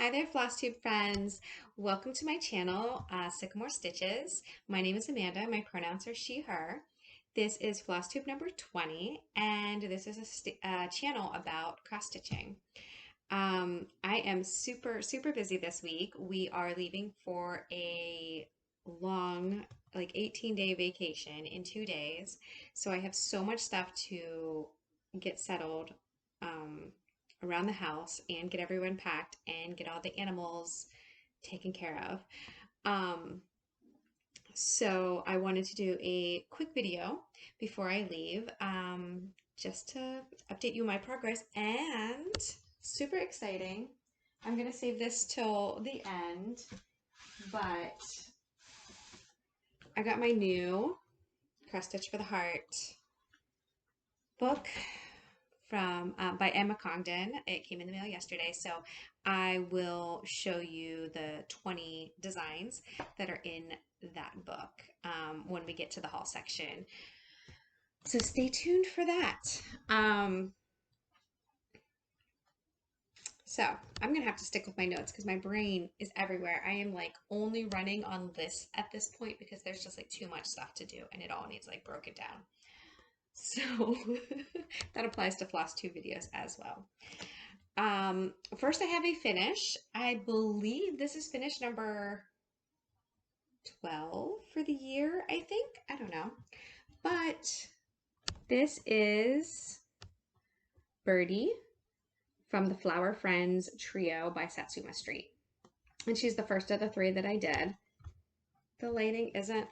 Hi there, Flosstube friends. Welcome to my channel, Sycamore Stitches. My name is Amanda. My pronouns are she, her. This is Flosstube number 20, and this is a channel about cross stitching. I am super busy this week. We are leaving for a long, like 18-day vacation in 2 days. So I have so much stuff to get settled. Around the house and get everyone packed and get all the animals taken care of. So I wanted to do a quick video before I leave, just to update you on my progress, and super exciting. I'm gonna save this till the end, but I got my new Cross Stitch for the Heart book from by Emma Congdon. It came in the mail yesterday, so I will show you the 20 designs that are in that book when we get to the haul section. So stay tuned for that. So I'm gonna have to stick with my notes because my brain is everywhere. I am like only running on this at this point because there's just like too much stuff to do and it all needs like broken down. So that applies to Flosstube videos as well. First I have a finish. I believe this is finish number 12 for the year, I think. I don't know. But this is Bertie from the Flower Friends Trio by Satsuma Street. And she's the first of the three that I did. The lighting isn't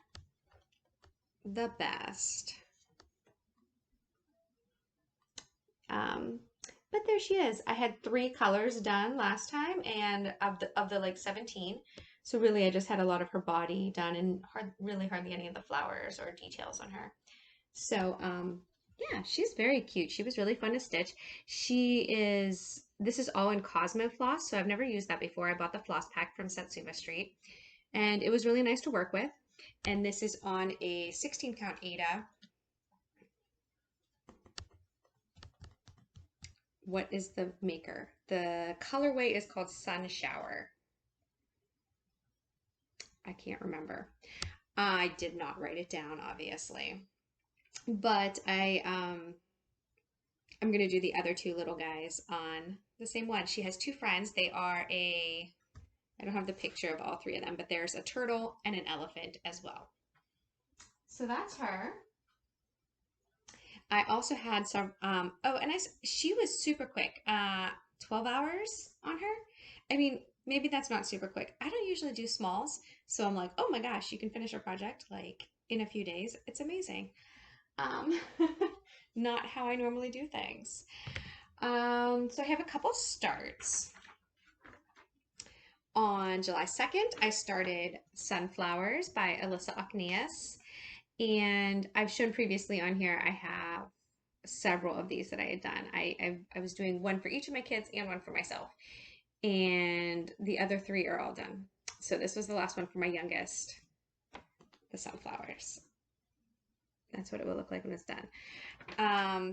the best. But there she is. I had 3 colors done last time, and of the like 17. So really I just had a lot of her body done and really hardly any of the flowers or details on her. So yeah, she's very cute. She was really fun to stitch. This is all in Cosmo Floss, so I've never used that before. I bought the floss pack from Satsuma Street, and it was really nice to work with. And this is on a 16 count Aida. What is the maker? The colorway is called Sun Shower. I can't remember. I did not write it down, obviously. But I'm gonna do the other 2 little guys on the same one. She has 2 friends. They are I don't have the picture of all 3 of them, but there's a turtle and an elephant as well. So that's her. I also had some, she was super quick, 12 hours on her. I mean, maybe that's not super quick. I don't usually do smalls, so I'm like, oh my gosh, you can finish a project like in a few days. It's amazing. Not how I normally do things. So I have a couple starts. On July 2nd, I started Sunflowers by Alisa Okneas. And I've shown previously on here, I have several of these that I had done. I was doing one for each of my kids and one for myself. And the other 3 are all done. So this was the last one for my youngest, the sunflowers. That's what it will look like when it's done.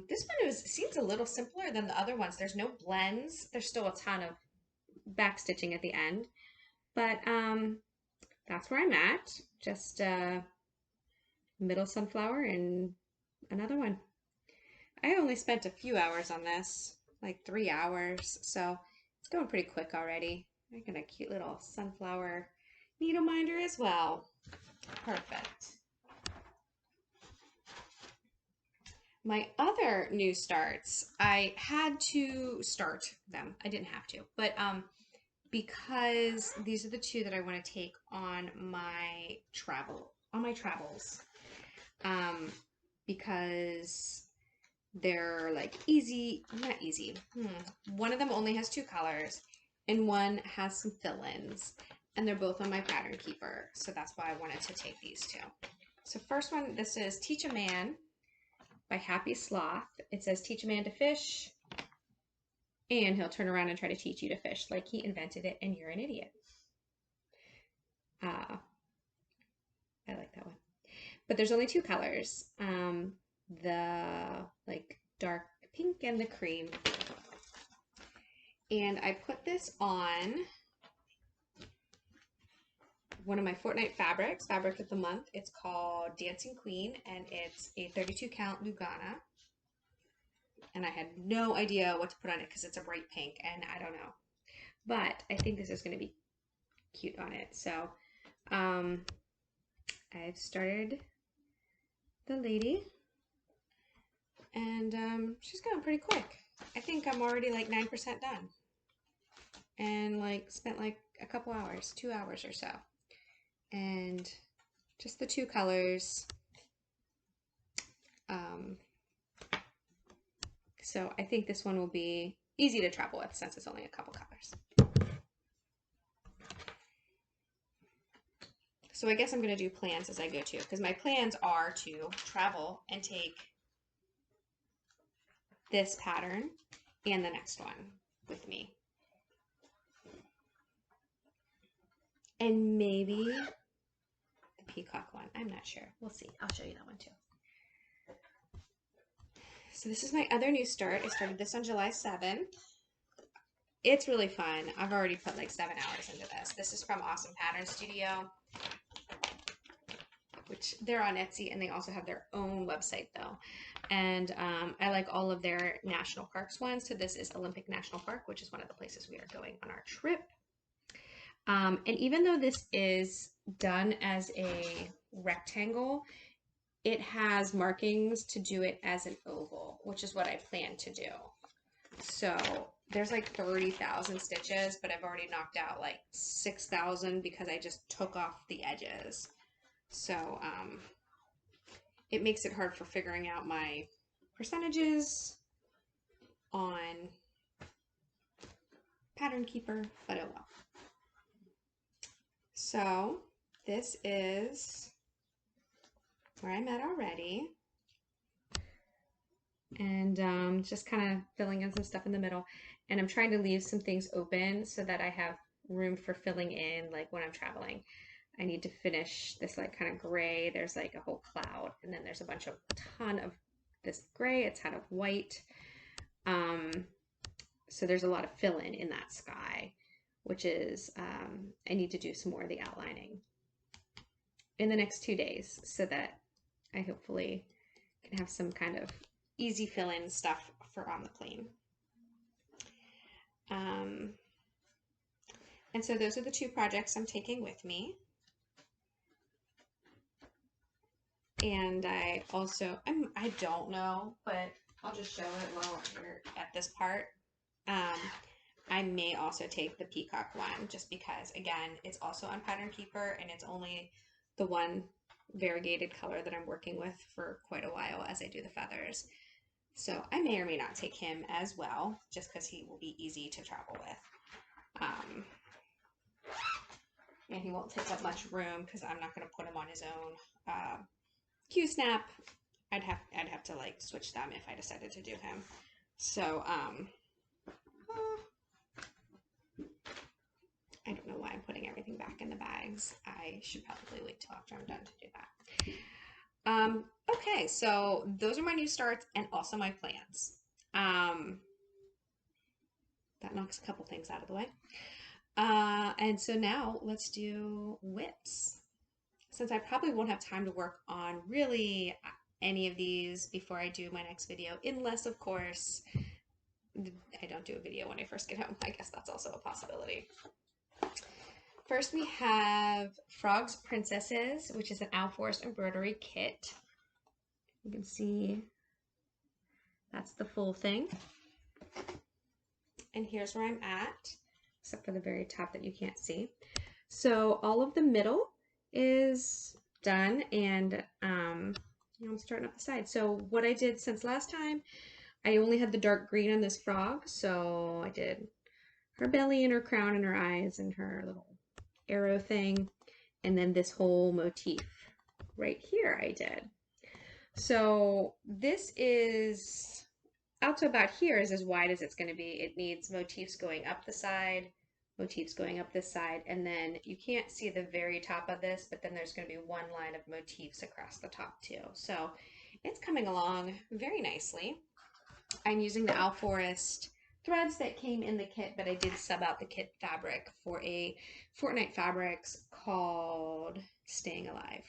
This one seems a little simpler than the other ones. There's no blends. There's still a ton of back stitching at the end. But that's where I'm at. Just middle sunflower and another one. I only spent a few hours on this, like 3 hours, so it's going pretty quick already. I got a cute little sunflower needle minder as well. Perfect. My other new starts, I had to start them. I didn't have to, but because these are the 2 that I want to take on my travels. Because they're like not easy. One of them only has 2 colors and one has some fill-ins, and they're both on my pattern keeper. So that's why I wanted to take these 2. So first one, this is Teach a Man by Happy Sloth. It says teach a man to fish and he'll turn around and try to teach you to fish like he invented it and you're an idiot. I like that one. But there's only 2 colors. The like dark pink and the cream. And I put this on one of my Fortnight Fabrics, Fabric of the Month. It's called Dancing Queen, and it's a 32 count Lugana. And I had no idea what to put on it because it's a bright pink, and I don't know. But I think this is going to be cute on it. So I've started the lady, and she's going pretty quick. I think I'm already like 9% done, and like spent like a couple hours, 2 hours or so, and just the 2 colors. So I think this one will be easy to travel with since it's only a couple colors. So I guess I'm going to do plans as I go too, because my plans are to travel and take this pattern and the next one with me. And maybe the peacock one. I'm not sure. We'll see. I'll show you that one too. So this is my other new start. I started this on July 7th. It's really fun. I've already put like 7 hours into this. This is from Awesome Pattern Studio, which they're on Etsy, and they also have their own website though. And I like all of their national parks ones. So this is Olympic National Park, which is one of the places we are going on our trip. And even though this is done as a rectangle, it has markings to do it as an oval, which is what I plan to do. So there's like 30,000 stitches, but I've already knocked out like 6,000 because I just took off the edges. So it makes it hard for figuring out my percentages on Pattern Keeper, but oh well. So this is where I'm at already, and just kind of filling in some stuff in the middle, and I'm trying to leave some things open so that I have room for filling in, like when I'm traveling. I need to finish this like kind of gray. There's like a whole cloud, and then there's a ton of this gray, a ton of white. So there's a lot of fill in that sky, which is I need to do some more of the outlining in the next 2 days so that I hopefully can have some kind of easy fill-in stuff for on the plane. And so those are the 2 projects I'm taking with me. And I also, I don't know, but I'll just show it while we're at this part. I may also take the peacock one just because, again, it's also on Pattern Keeper, and it's only the one variegated color that I'm working with for quite a while as I do the feathers. So I may or may not take him as well, just because he will be easy to travel with. And he won't take up much room because I'm not going to put him on his own Q-snap. I'd have to like switch them if I decided to do him. So I don't know why I'm putting everything back in the bags. I should probably wait till after I'm done to do that. Okay, so those are my new starts and also my plans. That knocks a couple things out of the way. And so now let's do whips. Since I probably won't have time to work on really any of these before I do my next video, unless of course I don't do a video when I first get home. I guess that's also a possibility. First we have Frog's Princesses, which is an Owl Forest embroidery kit. You can see that's the full thing. And here's where I'm at, except for the very top that you can't see. So all of the middle is done, and I'm starting up the side. So what I did since last time, I only had the dark green on this frog, so I did her belly and her crown and her eyes and her little arrow thing, and then this whole motif right here I did. So this is out to about here is as wide as it's going to be. It needs motifs going up the side, motifs going up this side, and then you can't see the very top of this, but then there's going to be one line of motifs across the top too. So it's coming along very nicely. I'm using the Owl Forest threads that came in the kit, but I did sub out the kit fabric for a Fortnight Fabrics called Staying Alive.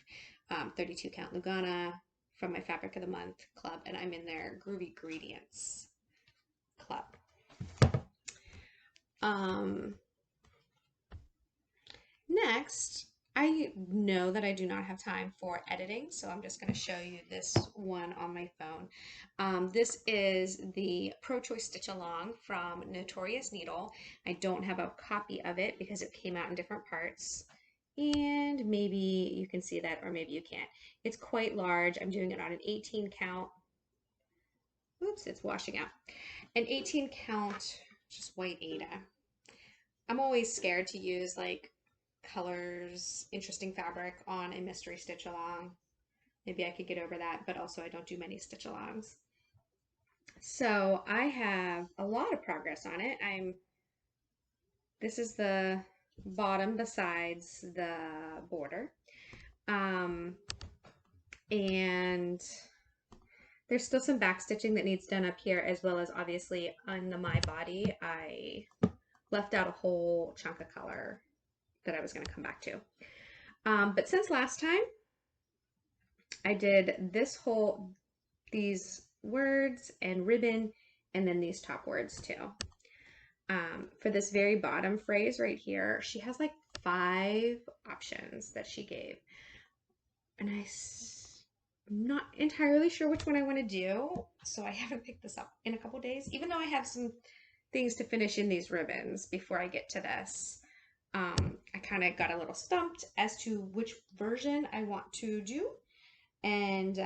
32 count Lugana from my Fabric of the Month club, and I'm in their Groovy Ingredients club. Next, I know that I do not have time for editing, so I'm just going to show you this one on my phone. This is the Pro Choice Stitch Along from Notorious Needle. I don't have a copy of it because it came out in different parts. And maybe you can see that, or maybe you can't. It's quite large. I'm doing it on an 18 count. Oops, it's washing out. An 18 count, just white Aida. I'm always scared to use like colors, interesting fabric on a mystery stitch along. Maybe I could get over that, but also I don't do many stitch alongs. So I have a lot of progress on it. This is the bottom besides the border. And there's still some back stitching that needs done up here, as well as obviously on the My Body, I left out a whole chunk of color that I was going to come back to. But since last time, I did these words and ribbon, and then these top words too. For this very bottom phrase right here, she has like 5 options that she gave. And I'm not entirely sure which one I want to do, so I haven't picked this up in a couple days, even though I have some things to finish in these ribbons before I get to this. I kind of got a little stumped as to which version I want to do, and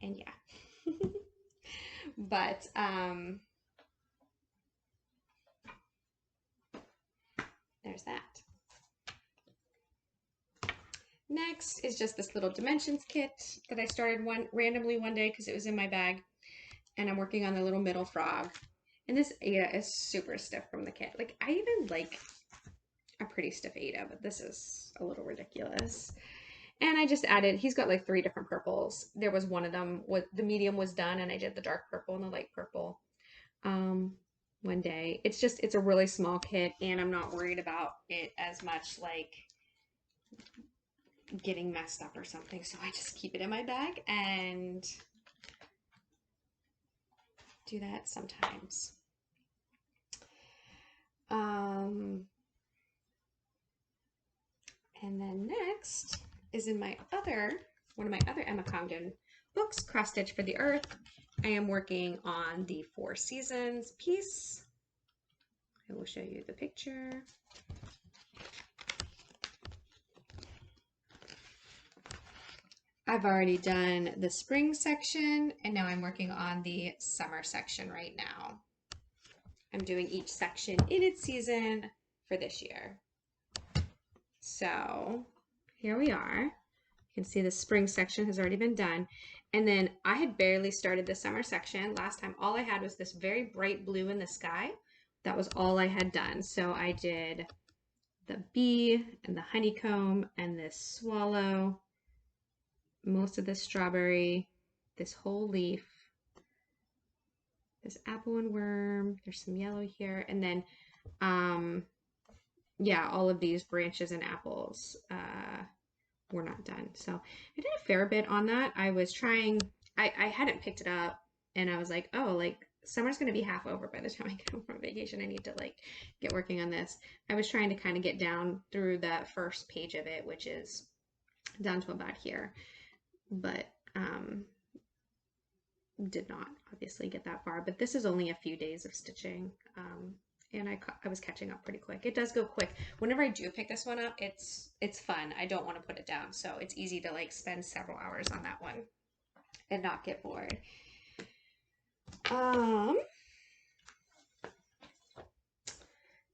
yeah. But there's that. Next is just this little dimensions kit that I started randomly one day because it was in my bag, and I'm working on the little middle frog. And this Aida is super stiff from the kit. Like, I even like a pretty stiff Aida, but this is a little ridiculous. And I just added, he's got like 3 different purples. There was one of them, the medium was done, and I did the dark purple and the light purple one day. It's a really small kit, and I'm not worried about it as much like getting messed up or something. So I just keep it in my bag and do that sometimes. And then next is in one of my other Emma Congdon books, Cross Stitch for the Earth. I am working on the 4 Seasons piece. I will show you the picture. I've already done the spring section, and now I'm working on the summer section right now. I'm doing each section in its season for this year. So here we are. You can see the spring section has already been done. And then I had barely started the summer section. Last time, all I had was this very bright blue in the sky. That was all I had done. So I did the bee and the honeycomb and this swallow, most of the strawberry, this whole leaf, this apple and worm, there's some yellow here, and then yeah, all of these branches and apples were not done. So I did a fair bit on that. I was trying, I hadn't picked it up, and I was like, oh, like summer's going to be half over by the time I get home from vacation. I need to like get working on this. I was trying to kind of get down through that first page of it, which is down to about here, but did not obviously get that far. But this is only a few days of stitching, and I was catching up pretty quick. It does go quick. Whenever I do pick this one up, it's fun. I don't want to put it down, so it's easy to like spend several hours on that one and not get bored.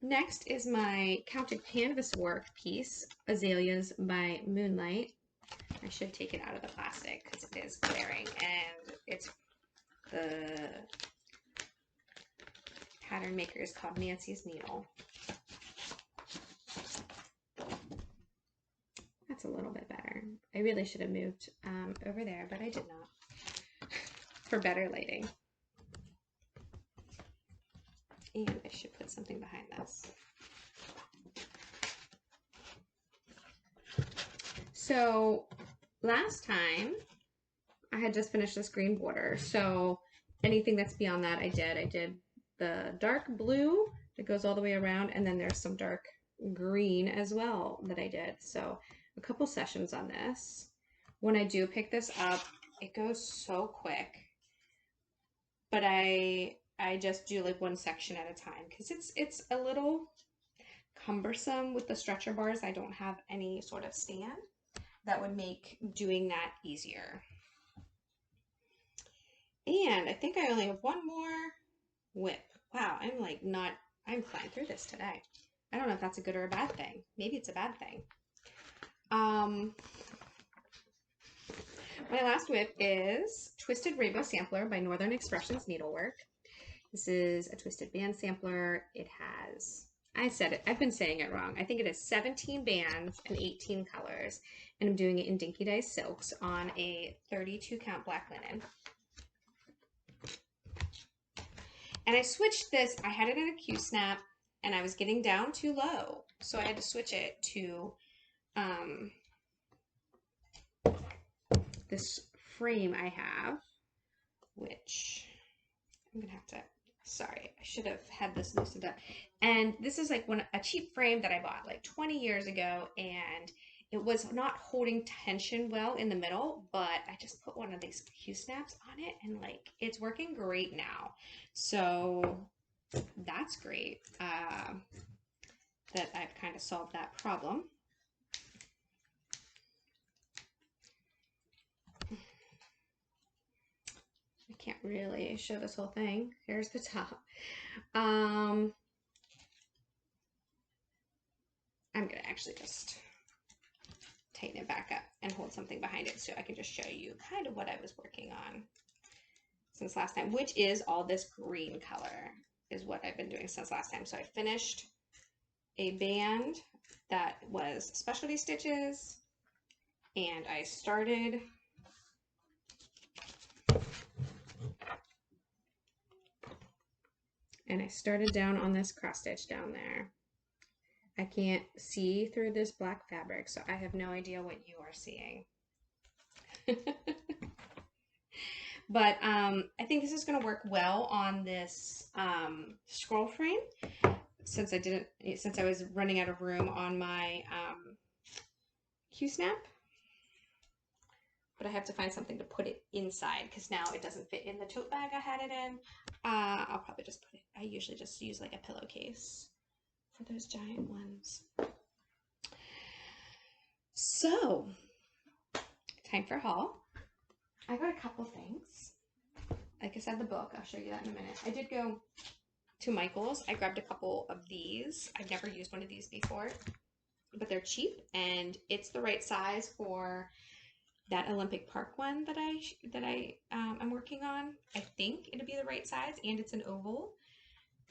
Next is my counted canvas work piece, Azaleas by Moonlight. I should take it out of the plastic because it is glaring, and it's the pattern maker is called Nancy's Needle. That's a little bit better. I really should have moved over there, but I did not for better lighting. And I should put something behind this. So last time I had just finished this green border. So anything that's beyond that I did. I did the dark blue that goes all the way around, and then there's some dark green as well that I did. So a couple sessions on this. When I do pick this up, it goes so quick. But I just do like one section at a time because it's a little cumbersome with the stretcher bars. I don't have any sort of stand that would make doing that easier. And I think I only have one more whip. Wow, I'm flying through this today. I don't know if that's a good or a bad thing. Maybe it's a bad thing. My last whip is Twisted Rainbow Sampler by Northern Expressions Needlework. This is a twisted band sampler. It has, I said it, I've been saying it wrong. I think it has 17 bands and 18 colors. And I'm doing it in Dinky Dye Silks on a 32 count black linen. And I switched this, I had it in a Q-snap and I was getting down too low. So I had to switch it to this frame I have, which I'm gonna have to, sorry, I should have had this loosened up. And this is like a cheap frame that I bought like 20 years ago, and it was not holding tension well in the middle, but I just put one of these Q-snaps on it and like it's working great now. So that's great that I've kind of solved that problem. I can't really show this whole thing. Here's the top. I'm gonna actually just tighten it back up and hold something behind it so I can just show you kind of what I was working on since last time, which is all this green color is what I've been doing since last time. So I finished a band that was specialty stitches, and I started down on this cross stitch down there. I can't see through this black fabric, so I have no idea what you are seeing. But I think this is going to work well on this scroll frame since I was running out of room on my Q-snap. But I have to find something to put it inside because now it doesn't fit in the tote bag I had it in. I'll probably just put it, I usually just use like a pillowcase for those giant ones. So, time for haul. I got a couple things. Like I said, the book, I'll show you that in a minute. I did go to Michael's. I grabbed a couple of these. I've never used one of these before, but they're cheap and it's the right size for that Olympic Park one that I'm working on. I think it'll be the right size, and it's an oval.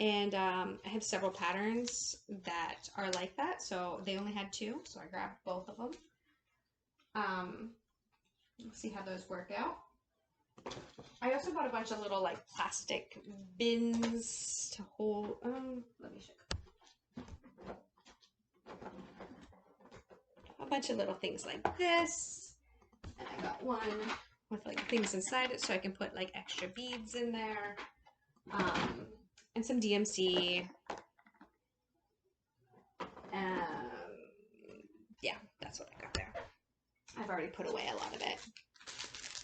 And I have several patterns that are like that, so they only had 2, so I grabbed both of them. We'll see how those work out. I also bought a bunch of little like plastic bins to hold. Let me show you. A bunch of little things like this. And I got one with like things inside it so I can put like extra beads in there. And some DMC. Yeah, that's what I got there. I've already put away a lot of it.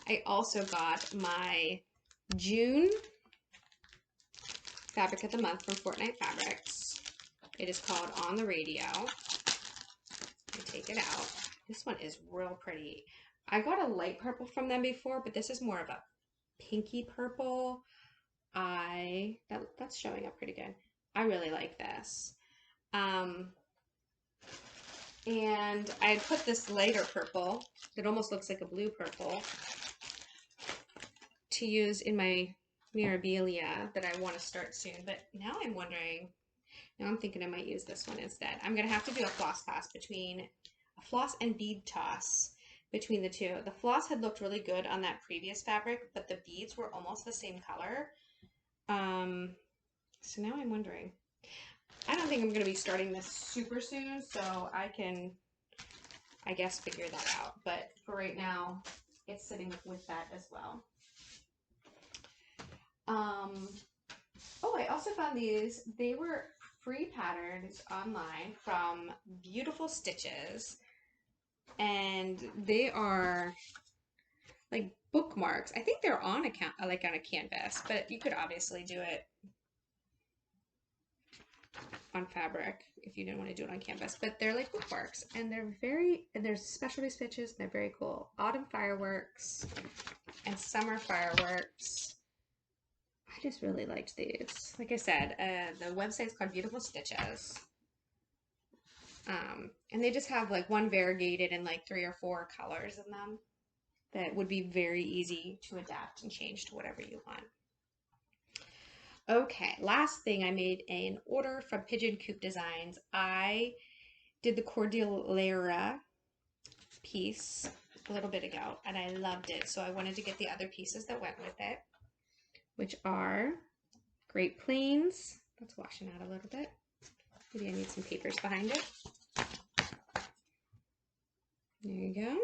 I also got my June Fabric of the Month from Fortnight Fabrics. It is called On the Radio. I take it out. This one is real pretty. I got a light purple from them before, but this is more of a pinky purple. That's showing up pretty good. I really like this. And I had put this lighter purple, it almost looks like a blue purple, to use in my Mirabilia that I want to start soon. But now I'm wondering, now I'm thinking I might use this one instead. I'm going to have to do a floss toss between, a floss and bead toss between the two. The floss had looked really good on that previous fabric, but the beads were almost the same color. So now I'm wondering. I don't think I'm going to be starting this super soon, so I can, I guess, figure that out. But for right now, it's sitting with that as well. Oh, I also found these. They were free patterns online from Beautiful Stitches. And they are like bookmarks. I think they're on like on a canvas, but you could obviously do it on fabric if you didn't want to do it on canvas. But they're like bookmarks, and there's specialty stitches. And they're very cool. Autumn fireworks and summer fireworks. I just really liked these. Like I said, the website's called Beautiful Stitches. And they just have like one variegated and like 3 or 4 colors in them that would be very easy to adapt and change to whatever you want. Okay, last thing, I made an order from Pigeon Coop Designs. I did the Cordillera piece a little bit ago, and I loved it. So I wanted to get the other pieces that went with it, which are Great Plains. That's washing out a little bit. Maybe I need some papers behind it. There you go.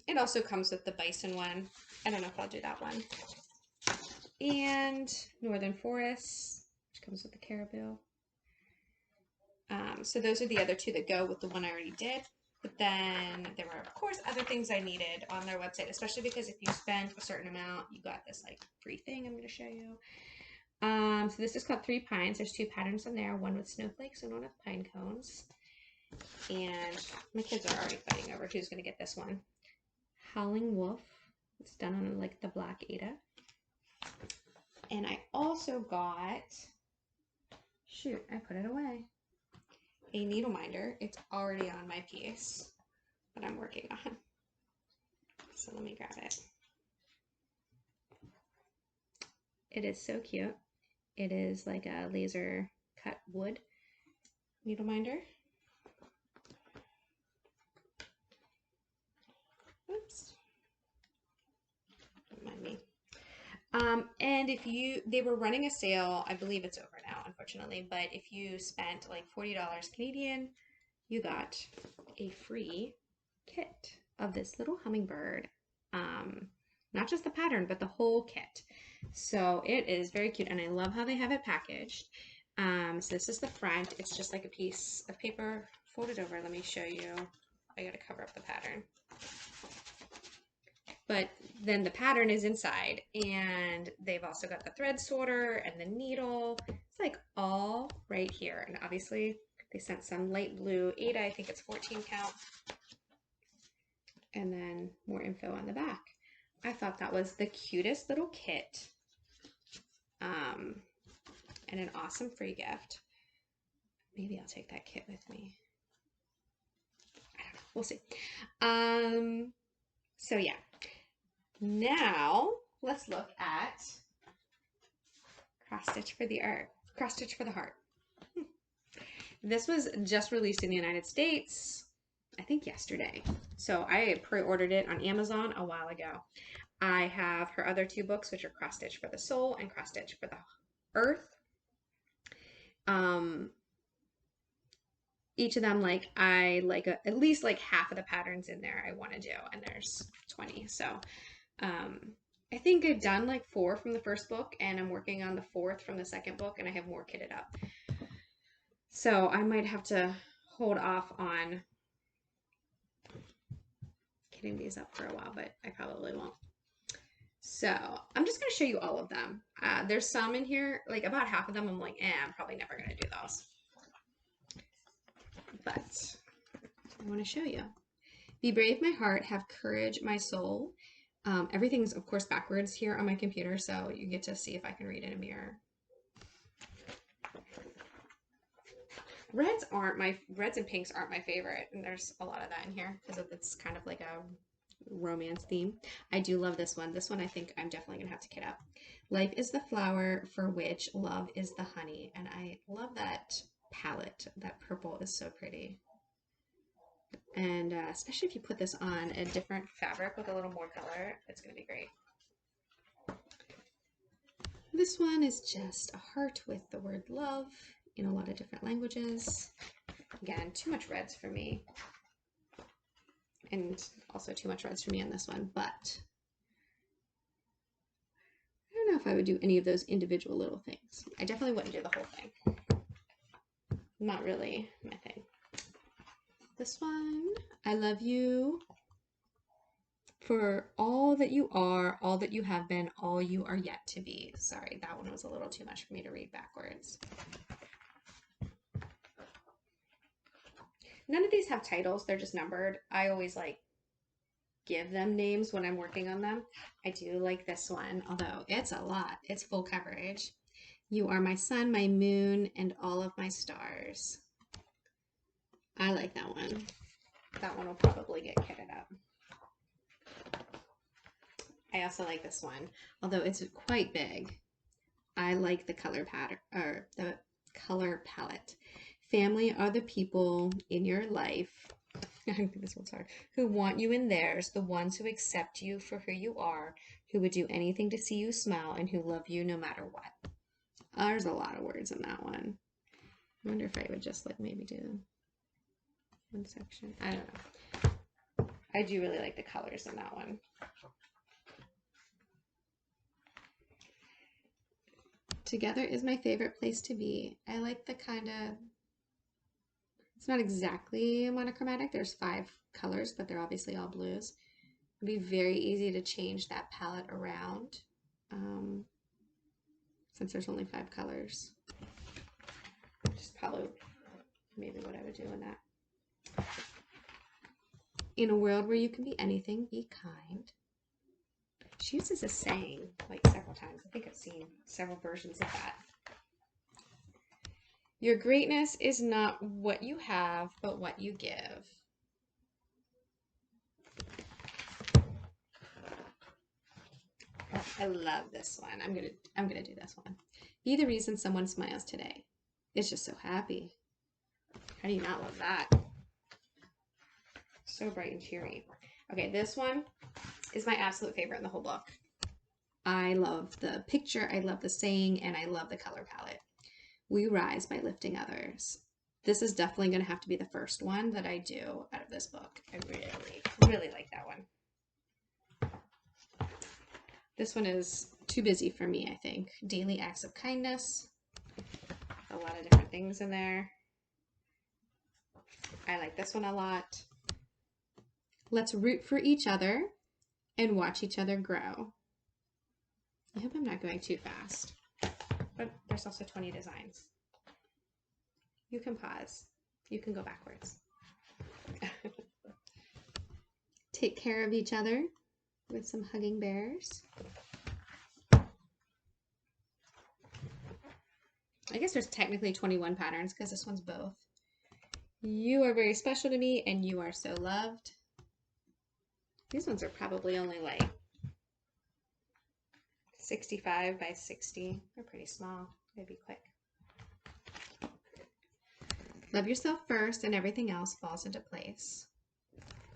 It also comes with the bison one. I don't know if I'll do that one. And Northern Forest, which comes with the caribou. So those are the other 2 that go with the one I already did. But then there were, of course, other things I needed on their website, especially because if you spend a certain amount, you got this like free thing I'm going to show you. So this is called 3 Pines. There's 2 patterns in there, one with snowflakes and one with pine cones. And my kids are already fighting over who's going to get this one. Howling Wolf. It's done on like the black Ada. And I also got, shoot, I put it away, a needle minder. It's already on my piece that I'm working on. So let me grab it. It is so cute. It is like a laser cut wood needle minder. Oops. Don't mind me. And if they were running a sale, I believe it's over now, unfortunately, but if you spent like $40 Canadian, you got a free kit of this little hummingbird. Not just the pattern, but the whole kit. So it is very cute, and I love how they have it packaged. So this is the front. It's just like a piece of paper folded over. Let me show you. I gotta cover up the pattern. But then the pattern is inside, and they've also got the thread sorter and the needle. It's like all right here. And obviously they sent some light blue Ada, I think it's 14 count. And then more info on the back. I thought that was the cutest little kit. And an awesome free gift. Maybe I'll take that kit with me. I don't know, we'll see. So yeah. Now let's look at cross stitch for the heart. This was just released in the United States, I think yesterday. So I pre-ordered it on Amazon a while ago. I have her other 2 books, which are Cross Stitch for the Soul and Cross Stitch for the Earth. Each of them, like, I like at least like half of the patterns in there I want to do, and there's 20. So I think I've done like 4 from the first book, and I'm working on the 4th from the second book, and I have more kitted up. So I might have to hold off on kitting these up for a while, but I probably won't. So I'm just going to show you all of them. There's some in here, like about half of them I'm like, I'm probably never going to do those. But I want to show you. Be brave, my heart. Have courage, my soul. Everything's, of course, backwards here on my computer, so you get to see if I can read in a mirror. Reds and pinks aren't my favorite, and there's a lot of that in here because it's kind of like a romance theme. I do love this one. This one I think I'm definitely gonna have to kit up. Life is the flower for which love is the honey, and I love that palette. That purple is so pretty. And especially if you put this on a different fabric with a little more color, it's going to be great. This one is just a heart with the word love in a lot of different languages. Again, too much reds for me. And also too much reds for me on this one, but I don't know if I would do any of those individual little things. I definitely wouldn't do the whole thing. Not really my thing. This one, I love you for all that you are, all that you have been, all you are yet to be. Sorry, that one was a little too much for me to read backwards. None of these have titles, they're just numbered. I always like give them names when I'm working on them. I do like this one, although it's a lot. It's full coverage. You are my sun, my moon, and all of my stars. I like that one. That one will probably get kitted up. I also like this one, although it's quite big. I like the color pattern, or the color palette. Family are the people in your life, I think this one's hard, who want you in theirs, the ones who accept you for who you are, who would do anything to see you smile, and who love you no matter what. There's a lot of words in that one. I wonder if I would just like maybe do one section. I don't know. I do really like the colors in that one. Together is my favorite place to be. I like the kind of, it's not exactly monochromatic. There's 5 colors, but they're obviously all blues. It'd be very easy to change that palette around since there's only 5 colors. Which is probably maybe what I would do in that. In a world where you can be anything, be kind. She uses a saying like several times. I think I've seen several versions of that. Your greatness is not what you have, but what you give. I love this one. I'm gonna do this one. Be the reason someone smiles today. It's just so happy. How do you not love that? So bright and cheery. Okay, this one is my absolute favorite in the whole book. I love the picture, I love the saying, and I love the color palette. We rise by lifting others. This is definitely going to have to be the first one that I do out of this book. I really like that one. This one is too busy for me, I think. Daily acts of kindness. A lot of different things in there. I like this one a lot. Let's root for each other and watch each other grow. I hope I'm not going too fast, but there's also 20 designs. You can pause. You can go backwards. Take care of each other with some hugging bears. I guess there's technically 21 patterns because this one's both. You are very special to me and you are so loved. These ones are probably only like 65 by 60. They're pretty small. Maybe quick. Love yourself first and everything else falls into place.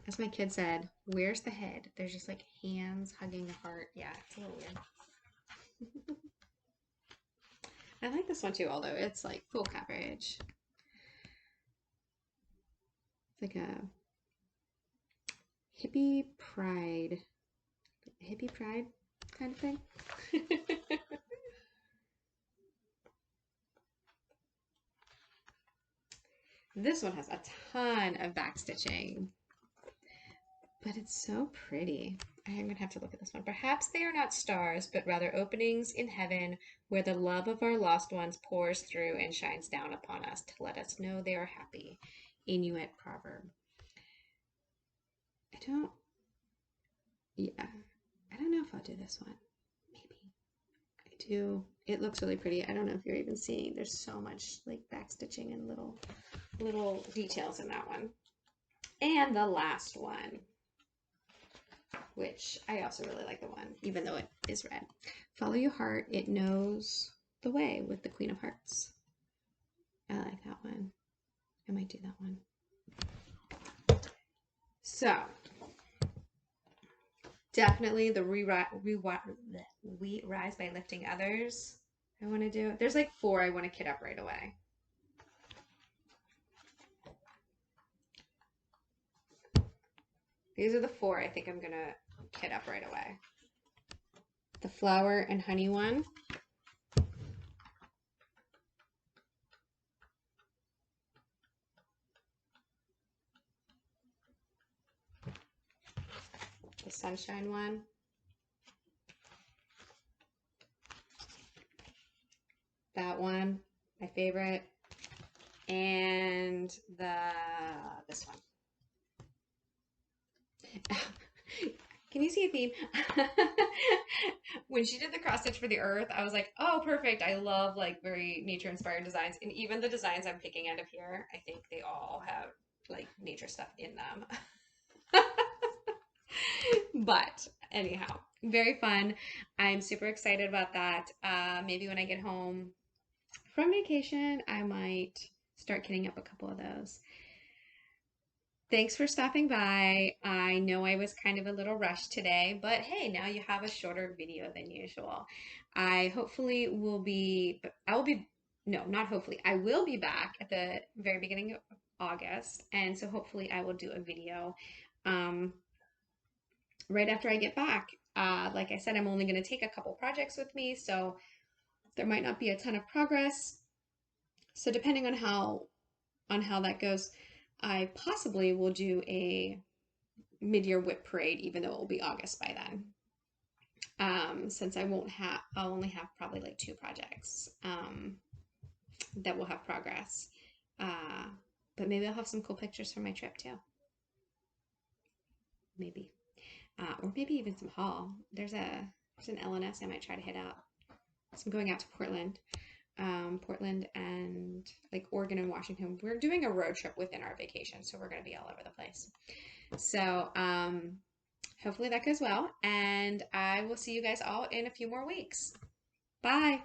As my kid said, where's the head? There's just like hands hugging the heart. Yeah, it's a little weird. I like this one too, although it's like full coverage. It's like a hippie pride kind of thing. This one has a ton of backstitching, but it's so pretty. I'm gonna have to look at this one. Perhaps they are not stars, but rather openings in heaven where the love of our lost ones pours through and shines down upon us to let us know they are happy. Inuit proverb. I don't know if I'll do this one. Maybe. I do. It looks really pretty. I don't know if you're even seeing. There's so much like backstitching and little details in that one. And the last one, which I also really like the one, even though it is red. Follow your heart. It knows the way with the Queen of Hearts. I like that one. I might do that one. So, Definitely the we rise by lifting others. I want to do. There's like 4 I want to kit up right away. These are the 4 I think I'm gonna kit up right away. The flower and honey one. The sunshine one. That one, my favorite. And this one. Can you see a theme? When she did the cross stitch for the earth, I was like, oh, perfect. I love like very nature inspired designs. And even the designs I'm picking out of here, I think they all have like nature stuff in them. But anyhow, very fun. I'm super excited about that. Maybe when I get home from vacation, I might start kitting up a couple of those. Thanks for stopping by. I know I was kind of a little rushed today, but hey, now you have a shorter video than usual. I hopefully will be, no, not hopefully, I will be back at the very beginning of August. And so hopefully I will do a video right after I get back. Like I said, I'm only going to take a couple projects with me, so there might not be a ton of progress. So depending on how that goes, I possibly will do a mid-year whip parade, even though it will be August by then. Since I'll only have probably like 2 projects that will have progress. But maybe I'll have some cool pictures from my trip too. Maybe. Or maybe even some haul. There's an LNS I might try to hit up. So I'm going out to Portland. Portland and like Oregon and Washington. We're doing a road trip within our vacation, so we're going to be all over the place. So hopefully that goes well, and I will see you guys all in a few more weeks. Bye.